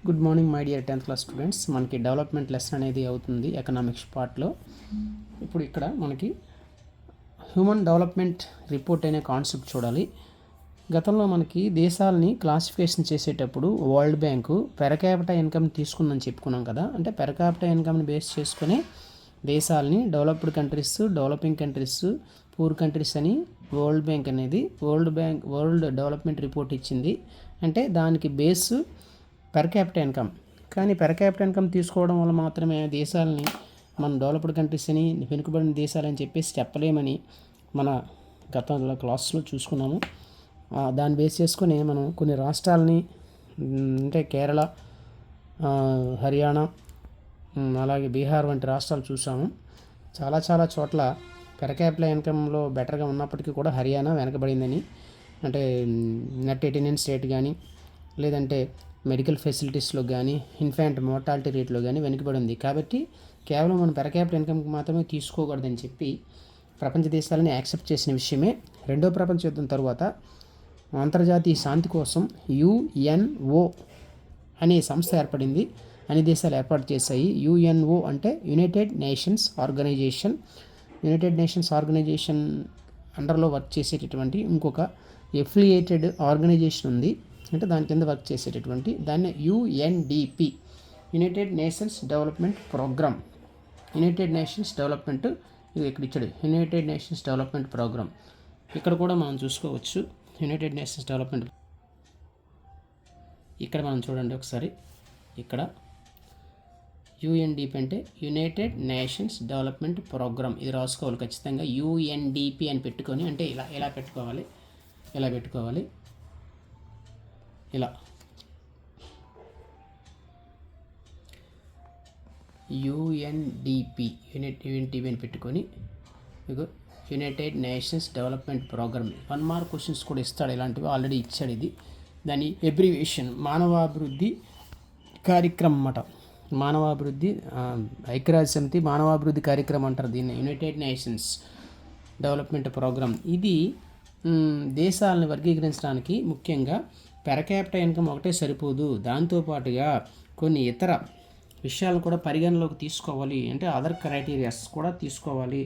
Good morning my dear 10th class students. మనకి development lesson అనేది అవుతుంది ఎకనామిక్స్ పార్ట్లో. ఇప్పుడు ఇక్కడ మనకి హ్యూమన్ డెవలప్మెంట్ రిపోర్ట్ అనే కాన్సెప్ట్ చూడాలి. గతంలో మనకి దేశాలని క్లాసిఫికేషన్ చేసేటప్పుడు world bank per capita income తీసుకుందని చెప్పుకున్నాం కదా. అంటే పెర్ క్యాపిటా ఇన్కమ్ని బేస్ చేసుకుని దేశాలని developed countries, developing countries, poor countries అని వరల్డ్ బ్యాంక్ అనేది వరల్డ్ డెవలప్మెంట్ రిపోర్ట్ ఇచ్చింది. అంటే దానికి బేస్ పెర్ క్యాపిటా ఇన్కమ్. కానీ పెర్ క్యాపిటా ఇన్కమ్ తీసుకోవడం వల్ల మాత్రమే దేశాలని మనం డెవలప్డ్ కంట్రీస్ అని, వెనుకబడిన దేశాలని చెప్పేసి చెప్పలేమని మన గతంలో క్లాస్లో చూసుకున్నాము. దాన్ని బేస్ చేసుకుని మనం కొన్ని రాష్ట్రాలని, అంటే కేరళ, హర్యానా, అలాగే బీహార్ వంటి రాష్ట్రాలు చూసాము. చాలా చోట్ల పెర్ క్యాపిటా ఇన్కంలో బెటర్గా ఉన్నప్పటికీ కూడా హర్యానా వెనకబడిందని, అంటే నెట్ అటెండెన్స్ రేట్ కానీ, లేదంటే మెడికల్ ఫెసిలిటీస్లో కానీ, ఇన్ఫాంట్ మోర్టాలిటీ రేట్లో కానీ వెనుకబడి ఉంది. కాబట్టి కేవలం మనం పెర్ క్యాపిటా ఇన్కమ్కి మాత్రమే తీసుకోకూడదని చెప్పి ప్రపంచ దేశాలని యాక్సెప్ట్ చేసిన విషయమే. రెండో ప్రపంచ యుద్ధం తరువాత అంతర్జాతీయ శాంతి కోసం యుఎన్ఓ అనే సంస్థ ఏర్పడింది. అన్ని దేశాలు ఏర్పాటు చేశాయి. యుఎన్ఓ అంటే United Nations Organisation. United Nations Organisation అండర్లో వర్క్ చేసేటటువంటి ఇంకొక ఎఫిలియేటెడ్ ఆర్గనైజేషన్ ఉంది. అంటే దాని కింద వర్క్ చేసేటటువంటి దాన్ని UNDP, United nations development Programme. United nations development, ఇది ఇక్కడ ఇచ్చాడు, యునైటెడ్ నేషన్స్ డెవలప్మెంట్ ప్రోగ్రామ్. ఇక్కడ కూడా మనం చూసుకోవచ్చు యునైటెడ్ నేషన్స్ డెవలప్మెంట్. ఇక్కడ మనం చూడండి ఒకసారి, ఇక్కడ యుఎన్డిపి అంటే యునైటెడ్ నేషన్స్ డెవలప్మెంట్ ప్రోగ్రామ్. ఇది రాసుకోవాలి ఖచ్చితంగా, యుఎన్డిపి అని పెట్టుకొని. అంటే ఇలా పెట్టుకోవాలి, ఇలా యుఎన్డిపి యుఎన్డిపి అని పెట్టుకొని, ఇగో united nations development programme. 1 mark questions కూడా ఇస్తాడు, ఇలాంటివి ఆల్రెడీ ఇచ్చాడు. ఇది దాని అబ్రివేషన్ మానవాభివృద్ధి కార్యక్రమం అన్నమాట. మానవాభివృద్ధి ఐక్యరాజ్య సమితి మానవాభివృద్ధి కార్యక్రమం అంటారు దీన్ని, యునైటెడ్ నేషన్స్ డెవలప్మెంట్ ప్రోగ్రామ్. ఇది దేశాలను వర్గీకరించడానికి ముఖ్యంగా పెర్ క్యాపిటా ఇన్కమ్ ఒకటే సరిపోదు, దాంతోపాటుగా కొన్ని ఇతర విషయాలను కూడా పరిగణలోకి తీసుకోవాలి. అంటే అదర్ క్రైటీరియాస్ కూడా తీసుకోవాలి.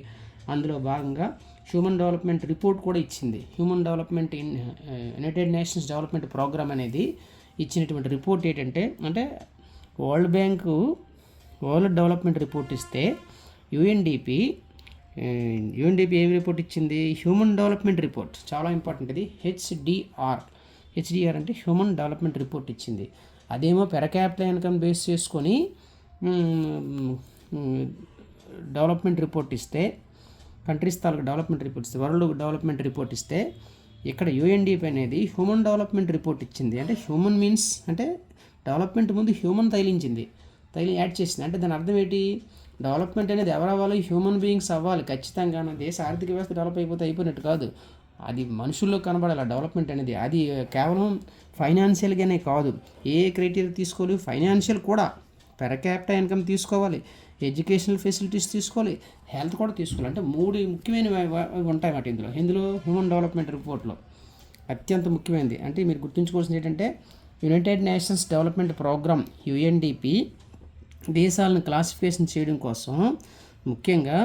అందులో భాగంగా హ్యూమన్ డెవలప్మెంట్ రిపోర్ట్ కూడా ఇచ్చింది. యునైటెడ్ నేషన్స్ డెవలప్మెంట్ ప్రోగ్రామ్ అనేది ఇచ్చినటువంటి రిపోర్ట్ ఏంటంటే, అంటే world bank world development report ఇస్తే యుఎన్డిపి ఏం రిపోర్ట్ ఇచ్చింది? Human development report. చాలా ఇంపార్టెంట్ ఇది. హెచ్డిఆర్ అంటే హ్యూమన్ డెవలప్మెంట్ రిపోర్ట్ ఇచ్చింది. అదేమో పెర్ క్యాపిటా ఇన్కమ్ బేస్ చేసుకొని డెవలప్మెంట్ రిపోర్ట్ ఇస్తే, కంట్రీస్ తాలూకు డెవలప్మెంట్ రిపోర్ట్ ఇస్తే, వరల్డ్ డెవలప్మెంట్ రిపోర్ట్ ఇస్తే, ఇక్కడ యుఎన్డిపి అనేది హ్యూమన్ డెవలప్మెంట్ రిపోర్ట్ ఇచ్చింది. అంటే హ్యూమన్ మీన్స్ అంటే డెవలప్మెంట్ ముందు హ్యూమన్ యాడ్ చేసింది. అంటే దాని అర్థం ఏంటి? డెవలప్మెంట్ అనేది ఎవరు అవ్వాలి? హ్యూమన్ బీయింగ్స్ అవ్వాలి ఖచ్చితంగా. దేశ ఆర్థిక వ్యవస్థ డెవలప్ అయిపోయినట్టు కాదు, అది మనుషుల్లో కనబడాలి డెవలప్మెంట్ అనేది. అది కేవలం ఫైనాన్షియల్గానే కాదు, ఏ క్రైటీరియా తీసుకోవాలి, ఫైనాన్షియల్ కూడా, పెర్ క్యాపిటా ఇన్కమ్ తీసుకోవాలి, ఎడ్యుకేషనల్ ఫెసిలిటీస్ తీసుకోవాలి, హెల్త్ కూడా తీసుకోవాలి. అంటే 3 ముఖ్యమైనవి ఉంటాయన్నమాట ఇందులో హ్యూమన్ డెవలప్మెంట్ రిపోర్ట్లో అత్యంత ముఖ్యమైనది. అంటే మీరు గుర్తుంచుకోవాల్సింది ఏంటంటే, United nations development Programme UNDP దేశాలను క్లాసిఫికేషన్ చేయడం కోసం ముఖ్యంగా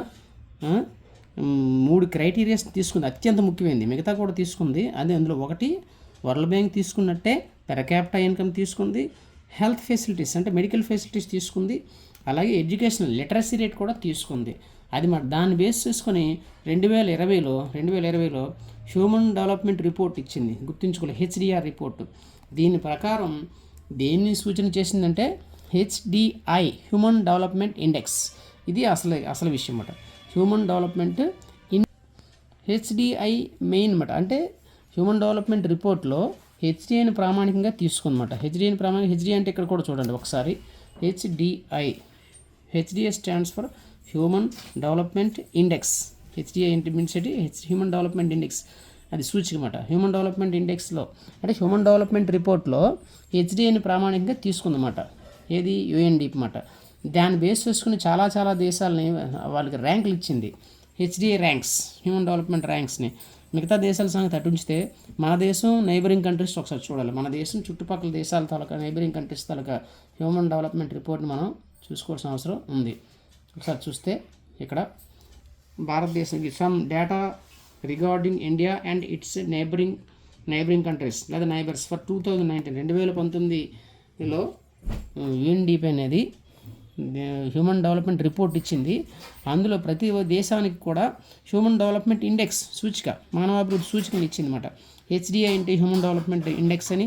3 క్రైటీరియాస్ తీసుకుంది. అత్యంత ముఖ్యమైనది, మిగతా కూడా తీసుకుంది. అదే అందులో ఒకటి వరల్డ్ బ్యాంక్ తీసుకున్నట్టే పెర్ క్యాపిటా ఇన్కమ్ తీసుకుంది, హెల్త్ ఫెసిలిటీస్ అంటే మెడికల్ ఫెసిలిటీస్ తీసుకుంది, అలాగే ఎడ్యుకేషనల్ లిటరసీ రేట్ కూడా తీసుకుంది. అది మరి దాన్ని బేస్ చేసుకొని 2020లో హ్యూమన్ డెవలప్మెంట్ రిపోర్ట్ ఇచ్చింది. గుర్తుంచుకోవాలి, హెచ్డిఆర్ రిపోర్టు. దీని ప్రకారం దేన్ని సూచన చేసిందంటే హెచ్డిఐ, హ్యూమన్ డెవలప్మెంట్ ఇండెక్స్. ఇది అసలు విషయం అన్నమాట. హ్యూమన్ డెవలప్మెంట్ హెచ్డిఐ మెయిన్ అన్నమాట. అంటే హ్యూమన్ డెవలప్మెంట్ రిపోర్ట్లో హెచ్డిఐని ప్రామాణికంగా తీసుకుందన్నమాట. హెచ్డిఐ అంటే ఇక్కడ కూడా చూడండి ఒకసారి, HDI stands for human development index. HDI means human development index, అది సూచిక అన్నమాట. హ్యూమన్ డెవలప్మెంట్ ఇండెక్స్లో అంటే హ్యూమన్ డెవలప్మెంట్ రిపోర్ట్లో హెచ్డిఐని ప్రామాణికంగా తీసుకుందన్నమాట. ఏది? యుఎన్డిపి అన్నమాట. దాన్ని బేస్ చేసుకుని చాలా దేశాలని వాళ్ళకి ర్యాంకులు ఇచ్చింది. హెచ్డిఐ ర్యాంక్స్, హ్యూమన్ డెవలప్మెంట్ ర్యాంక్స్ని. మిగతా దేశాల సంగతి అటు ఉంచితే మన దేశం నైబరింగ్ కంట్రీస్ ఒకసారి చూడాలి. మన దేశం చుట్టుపక్కల దేశాల తాలూకా నైబరింగ్ కంట్రీస్ తాలూకా హ్యూమన్ డెవలప్మెంట్ రిపోర్ట్ని మనం చూసుకోవాల్సిన అవసరం ఉంది. ఒకసారి చూస్తే ఇక్కడ భారతదేశం some data regarding India and it's neighbouring countries లేదా నైబర్స్ ఫర్ 2019లో యుఎన్డిపి అనేది హ్యూమన్ డెవలప్మెంట్ రిపోర్ట్ ఇచ్చింది. అందులో ప్రతి దేశానికి కూడా హ్యూమన్ డెవలప్మెంట్ ఇండెక్స్ సూచిక, మానవాభివృద్ధి సూచికను ఇచ్చిందన్నమాట. హెచ్డిఐ అంటే హ్యూమన్ డెవలప్మెంట్ ఇండెక్స్ అని,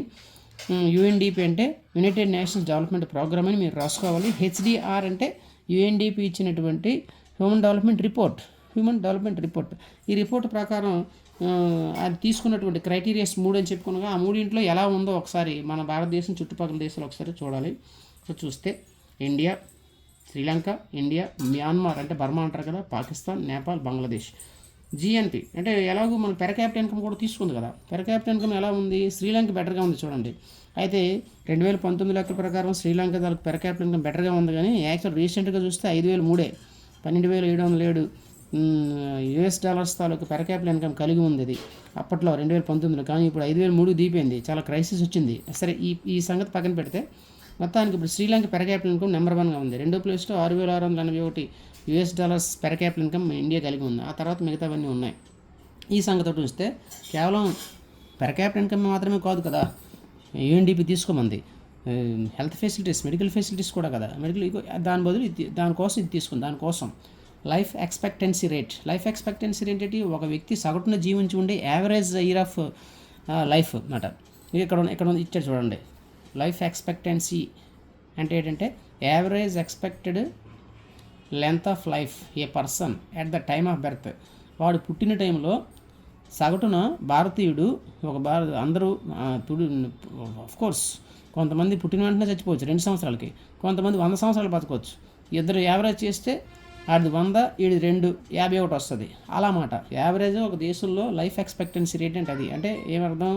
యుఎన్డిపి అంటే యునైటెడ్ నేషన్స్ డెవలప్మెంట్ ప్రోగ్రామ్ అని మీరు రాసుకోవాలి. హెచ్డిఆర్ అంటే యుఎన్డిపి ఇచ్చినటువంటి హ్యూమన్ డెవలప్మెంట్ రిపోర్ట్. ఈ రిపోర్ట్ ప్రకారం అది తీసుకున్నటువంటి క్రైటీరియాస్ 3 అని చెప్పుకున్నాగా, ఆ మూడింట్లో ఎలా ఉందో ఒకసారి మన భారతదేశం చుట్టుపక్కల దేశాలు ఒకసారి చూడాలి. చూస్తే ఇండియా, శ్రీలంక, ఇండియా, మ్యాన్మార్ అంటే బర్మా అంటారు కదా, పాకిస్తాన్, నేపాల్, బంగ్లాదేశ్. జిఎన్పి అంటే ఎలాగో మన పెర్ క్యాపిటల్ ఇన్కమ్ కూడా తీసుకుంది కదా, పెర్ క్యాపిటల్ ఇన్కమ్ ఎలా ఉంది? శ్రీలంక బెటర్గా ఉంది చూడండి. అయితే 2019 లెక్కల ప్రకారం శ్రీలంక దానికి పెర్ క్యాపిటల్ ఇన్కమ్ బెటర్గా ఉంది, కానీ యాక్చువల్ రీసెంట్గా చూస్తే 5,003 12,707 US డాలర్స్ తాలూకు పెర్ క్యాపిటల్ ఇన్కమ్ కలిగి ఉంది అది అప్పట్లో 2019లో. కానీ ఇప్పుడు 5,003 దీపైంది, చాలా క్రైసిస్ వచ్చింది. సరే ఈ సంగతి పక్కన పెడితే మొత్తానికి ఇప్పుడు Sri Lanka per capital income number 1గా ఉంది. రెండో ప్లేస్లో 6,681 US dollars per capital income India కలిగి ఉంది. ఆ తర్వాత మిగతావన్నీ ఉన్నాయి. ఈ సంగతి చూస్తే కేవలం పెర్ క్యాపిటల్ ఇన్కమ్ మాత్రమే కాదు కదా యుఎన్డిపి తీసుకోమంది, హెల్త్ ఫెసిలిటీస్, మెడికల్ ఫెసిలిటీస్ కూడా కదా. దాని బదులు దానికోసం ఇది తీసుకుంది. దానికోసం లైఫ్ ఎక్స్పెక్టెన్సీ రేట్ ఏంటి? ఒక వ్యక్తి సగటున జీవించి ఉండే యావరేజ్ ఇయర్ ఆఫ్ లైఫ్ అన్నమాట. ఇక్కడ ఇచ్చాడు చూడండి. లైఫ్ ఎక్స్పెక్టెన్సీ అంటే ఏంటంటే average expected length of life A person at the time of berth. వాడు పుట్టిన టైంలో సగటున భారతీయుడు అందరూ కోర్స్ కొంతమంది పుట్టిన వెంటనే చచ్చిపోవచ్చు 2 సంవత్సరాలకి, కొంతమంది 100 సంవత్సరాలు బతకవచ్చు. ఇద్దరు యావరేజ్ చేస్తే అది 100, ఇది 2, 51 వస్తుంది. అలా మాట యావరేజ్ ఒక దేశంలో లైఫ్ ఎక్స్పెక్టెన్సీ రేట్ అంటే అది. అంటే ఏమర్థం?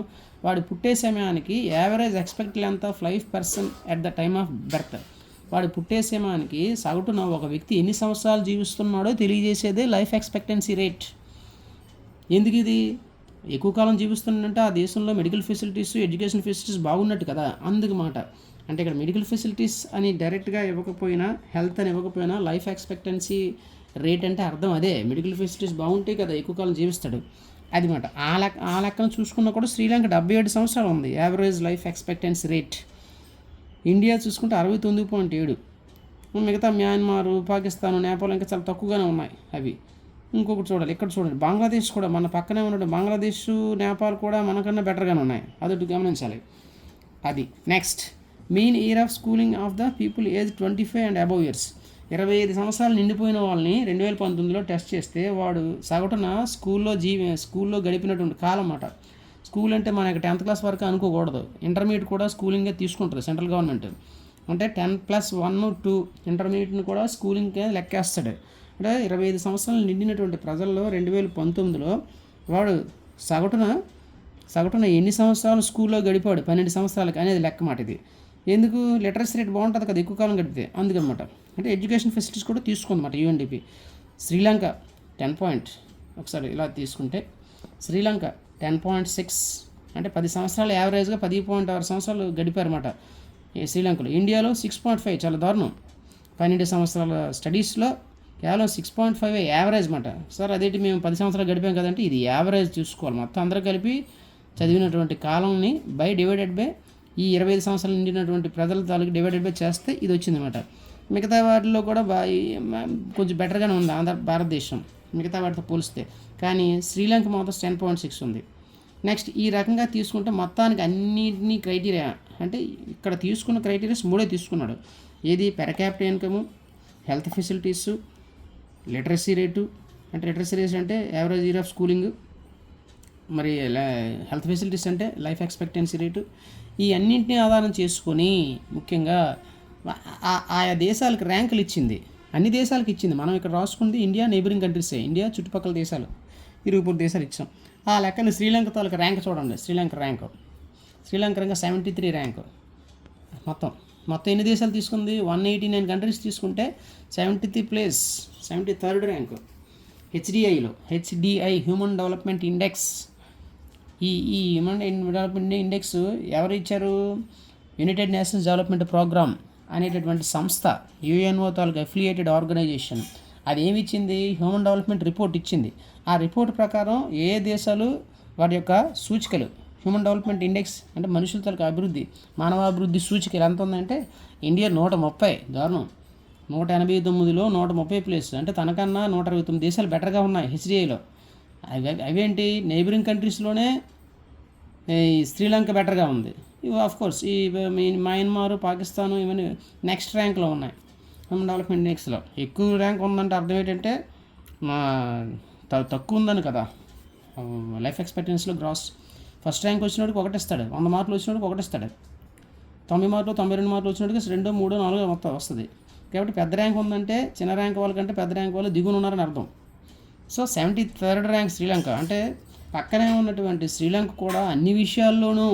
వాడు పుట్టే సమయానికి average expect length of life person at the time of berth. వాడు పుట్టే సమయానికి సగటున ఒక వ్యక్తి ఎన్ని సంవత్సరాలు జీవిస్తున్నాడో తెలియజేసేదే లైఫ్ ఎక్స్పెక్టెన్సీ రేట్. ఎందుకు ఇది? ఎక్కువ కాలం జీవిస్తుందంటే ఆ దేశంలో మెడికల్ ఫెసిలిటీస్, ఎడ్యుకేషన్ ఫెసిలిటీస్ బాగున్నట్టు కదా, అందుకు మాట. అంటే ఇక్కడ మెడికల్ ఫెసిలిటీస్ అని డైరెక్ట్గా ఇవ్వకపోయినా, హెల్త్ అని ఇవ్వకపోయినా లైఫ్ ఎక్స్పెక్టెన్సీ రేట్ అంటే అర్థం అదే. మెడికల్ ఫెసిలిటీస్ బాగుంటాయి కదా, ఎక్కువ కాలం జీవిస్తాడు, అది మాట. ఆ లెక్కను చూసుకున్నా కూడా శ్రీలంక 77 సంవత్సరాలు ఉంది average life expectancy rate. India చూసుకుంటే 69.7. మిగతా మ్యాన్మార్, పాకిస్తాన్, నేపాల్ ఇంకా చాలా తక్కువగానే ఉన్నాయి అవి. ఇంకొకటి చూడాలి, ఇక్కడ చూడండి, బంగ్లాదేశ్ కూడా మన పక్కనే ఉన్నాడు. బంగ్లాదేశ్, నేపాల్ కూడా మనకన్నా బెటర్గానే ఉన్నాయి, అదొకటి గమనించాలి. అది next main year of schooling of the people age 25 and above years. 25 సంవత్సరాలు నిండిపోయిన వాళ్ళని 2019లో టెస్ట్ చేస్తే వాడు సగటున స్కూల్లో గడిపినటువంటి కాలం అన్నమాట. స్కూల్ అంటే మనకి 10th క్లాస్ వరకు అనుకోకూడదు, ఇంటర్మీడియట్ కూడా స్కూలింగే తీసుకుంటుంది సెంట్రల్ గవర్నమెంట్. అంటే 10+1, 2 ఇంటర్మీడియట్ని కూడా స్కూలింగ్కే లెక్కేస్తాడు. అంటే 25 సంవత్సరాలు నిండినటువంటి ప్రజల్లో 2019లో వాడు సగటున ఎన్ని సంవత్సరాలు స్కూల్లో గడిపాడు? 12 సంవత్సరాలకి అనేది లెక్క మాట ఇది. ఎందుకు? లిటరసీ రేట్ బాగుంటుంది కదా ఎక్కువ కాలం గడిపితే, అందుకనమాట. అంటే ఎడ్యుకేషన్ ఫెసిలిటీస్ కూడా తీసుకుందన్నమాట యుఎన్డిపి. శ్రీలంక 10 ఒకసారి ఇలా తీసుకుంటే శ్రీలంక 10.6 అంటే 10 సంవత్సరాలు యావరేజ్గా 10.6 సంవత్సరాలు గడిపారన్నమాట శ్రీలంకలో. ఇండియాలో 6.5 చాలా దారుణం. 12 సంవత్సరాల స్టడీస్లో కేవలం 6.5 యావరేజ్ మాట. సార్ అదేంటి మేము 10 సంవత్సరాలు గడిపాం కదంటే ఇది యావరేజ్ చూసుకోవాలి. మొత్తం అందరూ కలిపి చదివినటువంటి కాలంని డివైడెడ్ బై ఈ 25 సంవత్సరాలు నిండినటువంటి ప్రజల తాలూకు డివైడెడ్ బై చేస్తే ఇది వచ్చిందన్నమాట. మిగతా వాటిలో కూడా కొంచెం బెటర్గానే ఉంది భారతదేశం మిగతా వాటితో పోలిస్తే. కానీ శ్రీలంక మాత్రం 10.6 ఉంది. నెక్స్ట్ ఈ రకంగా తీసుకుంటే మొత్తానికి అన్నింటినీ క్రైటీరియా అంటే ఇక్కడ తీసుకున్న క్రైటీరియాస్ 3 తీసుకున్నాడు. ఏది? Per capital income, health facilities, literacy rate అంటే లిటరసీ రేట్ అంటే యావరేజ్ ఇయర్ ఆఫ్ స్కూలింగ్, మరి హెల్త్ ఫెసిలిటీస్ అంటే లైఫ్ ఎక్స్పెక్టెన్సీ రేటు. ఈ అన్నింటినీ ఆధారం చేసుకొని ముఖ్యంగా ఆయా దేశాలకు ర్యాంకులు ఇచ్చింది, అన్ని దేశాలకు ఇచ్చింది. మనం ఇక్కడ రాసుకుంది ఇండియా నైబరింగ్ కంట్రీసే, ఇండియా చుట్టుపక్కల దేశాలు, ఇరుగుపూర్ దేశాలు ఇచ్చాం. ఆ లెక్కన శ్రీలంక తాలూకు ర్యాంక్ చూడండి. Sri Lanka rank 73 rank. మొత్తం ఎన్ని దేశాలు తీసుకుంది? 189 కంట్రీస్ తీసుకుంటే 73rd rank. HDI human development index. ఈ హ్యూమన్ డెవలప్మెంట్ ఇండెక్స్ ఎవరు ఇచ్చారు? యునైటెడ్ నేషన్స్ డెవలప్మెంట్ ప్రోగ్రామ్ అనేటటువంటి సంస్థ, యుఎన్ఓ తాలూకు అఫిలియేటెడ్ ఆర్గనైజేషన్. అది ఏమి ఇచ్చింది? హ్యూమన్ డెవలప్మెంట్ రిపోర్ట్ ఇచ్చింది. ఆ రిపోర్ట్ ప్రకారం ఏ దేశాలు వాటి యొక్క సూచికలు, హ్యూమన్ డెవలప్మెంట్ ఇండెక్స్ అంటే మనుషుల తాలూకు అభివృద్ధి, మానవాభివృద్ధి సూచికలు ఎంత ఉందంటే ఇండియా 130, దారుణం, 189లో 130 ప్లేస్. అంటే తనకన్నా 129 దేశాలు బెటర్గా ఉన్నాయి హెచ్డిఐలో. అవేంటి? నైబరింగ్ కంట్రీస్లోనే శ్రీలంక బెటర్గా ఉంది. ఇవి ఆఫ్కోర్స్ ఈ మయన్మార్, పాకిస్తాన్ ఇవన్నీ నెక్స్ట్ ర్యాంక్లో ఉన్నాయి హ్యూమన్ డెవలప్మెంట్ ఇండెక్స్లో. ఎక్కువ ర్యాంక్ ఉందంటే అర్థం ఏంటంటే తక్కువ ఉందని కదా. లైఫ్ ఎక్స్పెక్టెన్సీలో గ్రాస్ ఫస్ట్ ర్యాంక్ వచ్చినట్టుకు 1 ఇస్తాడు, 100 మార్కులు వచ్చినట్టుకు 1 ఇస్తాడు, 90 మార్కులు 92 మార్కులు వచ్చినట్టుగా 2, 3, 4 మొత్తం వస్తుంది. కాబట్టి పెద్ద ర్యాంక్ ఉందంటే చిన్న ర్యాంక్ వాళ్ళకంటే పెద్ద ర్యాంక్ వాళ్ళు దిగున ఉన్నారని అర్థం. So 73rd rank Sri Lanka. అంటే పక్కనే ఉన్నటువంటి శ్రీలంక కూడా అన్ని విషయాల్లోనూ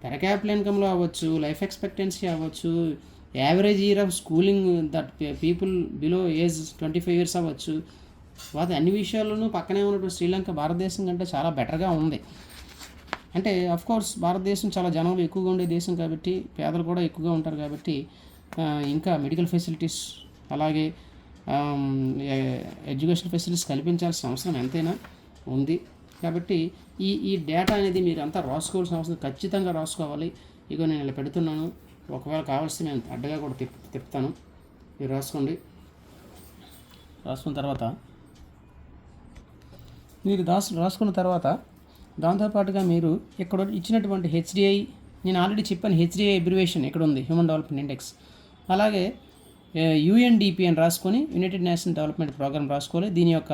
పెర్ క్యాపిటల్ ఇన్కమ్లో అవ్వచ్చు, లైఫ్ ఎక్స్పెక్టెన్సీ అవ్వచ్చు, average year of schooling that people below age 25 years అవ్వచ్చు, వాటి అన్ని విషయాల్లోనూ పక్కనే ఉన్నటువంటి శ్రీలంక భారతదేశం కంటే చాలా బెటర్గా ఉంది. అంటే అఫ్కోర్స్ భారతదేశం చాలా జనాలు ఎక్కువగా ఉండే దేశం కాబట్టి, పేదలు కూడా ఎక్కువగా ఉంటారు కాబట్టి ఇంకా మెడికల్ ఫెసిలిటీస్ అలాగే ఎడ్యుకేషన్ ఫెసిలిటీస్ కల్పించాల్సిన అవసరం ఎంతైనా ఉంది. కాబట్టి ఈ డేటా అనేది మీరు అంతా రాసుకోవాల్సిన అవసరం, ఖచ్చితంగా రాసుకోవాలి. ఇక నేను ఇలా పెడుతున్నాను, ఒకవేళ కావాల్సి నేను అడ్డగా కూడా తిప్పుతాను, మీరు రాసుకోండి. రాసుకున్న తర్వాత మీరు రాసుకున్న తర్వాత దాంతోపాటుగా మీరు ఇక్కడ ఇచ్చినటువంటి హెచ్డిఐ, నేను ఆల్రెడీ చెప్పాను హెచ్డిఐ అబ్రివేషన్ ఇక్కడ ఉంది, హ్యూమన్ డెవలప్మెంట్ ఇండెక్స్. అలాగే యుఎన్డిపి అని రాసుకొని యునైటెడ్ నేషన్స్ డెవలప్మెంట్ ప్రోగ్రామ్ రాసుకోవాలి. దీని యొక్క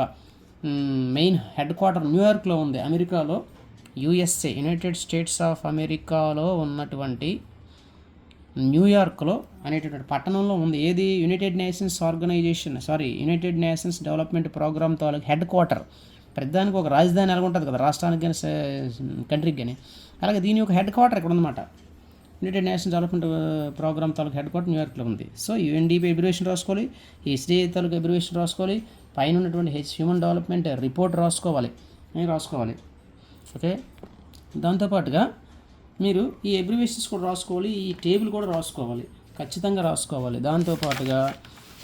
మెయిన్ హెడ్ క్వార్టర్ న్యూయార్క్లో ఉంది, అమెరికాలో, యుఎస్ఏ, యునైటెడ్ స్టేట్స్ ఆఫ్ అమెరికాలో ఉన్నటువంటి న్యూయార్క్లో అనేటటువంటి పట్టణంలో ఉంది. ఏది? యునైటెడ్ నేషన్స్ డెవలప్మెంట్ ప్రోగ్రామ్ తాలూకు హెడ్ క్వార్టర్. ప్రతిదానికి ఒక రాజధాని ఎలా ఉంటుంది కదా, రాష్ట్రానికి కానీ కంట్రీకి కానీ, అలాగే దీని యొక్క హెడ్ క్వార్టర్ ఇక్కడ ఉందన్నమాట. యునైటెడ్ నేషన్స్ డెవలప్మెంట్ ప్రోగ్రామ్ తాలూకు హెడ్ క్వార్టర్ న్యూయార్క్లో ఉంది. సో యుఎన్డిపి అబ్రివేషన్ రాసుకోవాలి, హెచ్డిఐ తాలూకు అబ్రివేషన్ రాసుకోవాలి, పైన ఉన్నటువంటి హ్యూమన్ డెవలప్మెంట్ రిపోర్ట్ రాసుకోవాలి. ఓకే. దాంతోపాటుగా మీరు ఈ అబ్రివేషన్స్ కూడా రాసుకోవాలి, ఈ టేబుల్ కూడా రాసుకోవాలి, ఖచ్చితంగా రాసుకోవాలి. దాంతోపాటుగా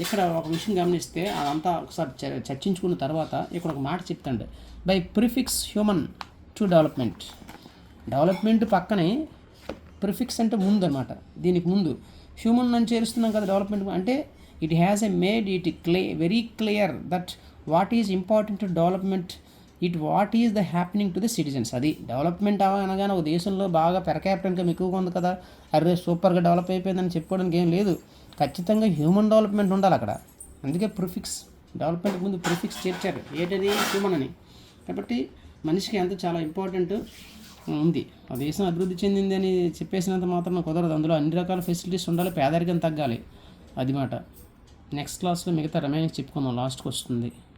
ఇక్కడ ఒక విషయం గమనిస్తే అదంతా ఒకసారి చర్చించుకున్న తర్వాత ఇక్కడ ఒక మాట చెప్తాండి, by prefix human to development పక్కనే ప్రిఫిక్స్ అంటే ముందు అనమాట. దీనికి ముందు హ్యూమన్ అని చేరుస్తున్నాం కదా డెవలప్మెంట్ అంటే, it has made it very clear that what is important to development, what is the happening to the citizens. అది డెవలప్మెంట్ అనగానే ఒక దేశంలో బాగా పెర్ క్యాపిటల్ ఇన్కమ్ ఎక్కువగా ఉంది కదా, అరే సూపర్గా డెవలప్ అయిపోయిందని చెప్పుకోవడానికి ఏం లేదు. ఖచ్చితంగా హ్యూమన్ డెవలప్మెంట్ ఉండాలి అక్కడ. అందుకే ప్రిఫిక్స్, డెవలప్మెంట్ ముందు ప్రిఫిక్స్ చేర్చారు, ఏంటది? హ్యూమన్ అని. కాబట్టి మనిషికి ఎంత చాలా ఇంపార్టెంట్ ఉంది. ఆ దేశం అభివృద్ధి చెందింది అని చెప్పేసినంత మాత్రం కుదరదు. అందులో అన్ని రకాల ఫెసిలిటీస్ ఉండాలి, పేదరికం తగ్గాలి, అది మాట. నెక్స్ట్ క్లాస్లో మిగతా రిమైనింగ్ చెప్పుకుందాం, లాస్ట్కి వస్తుంది.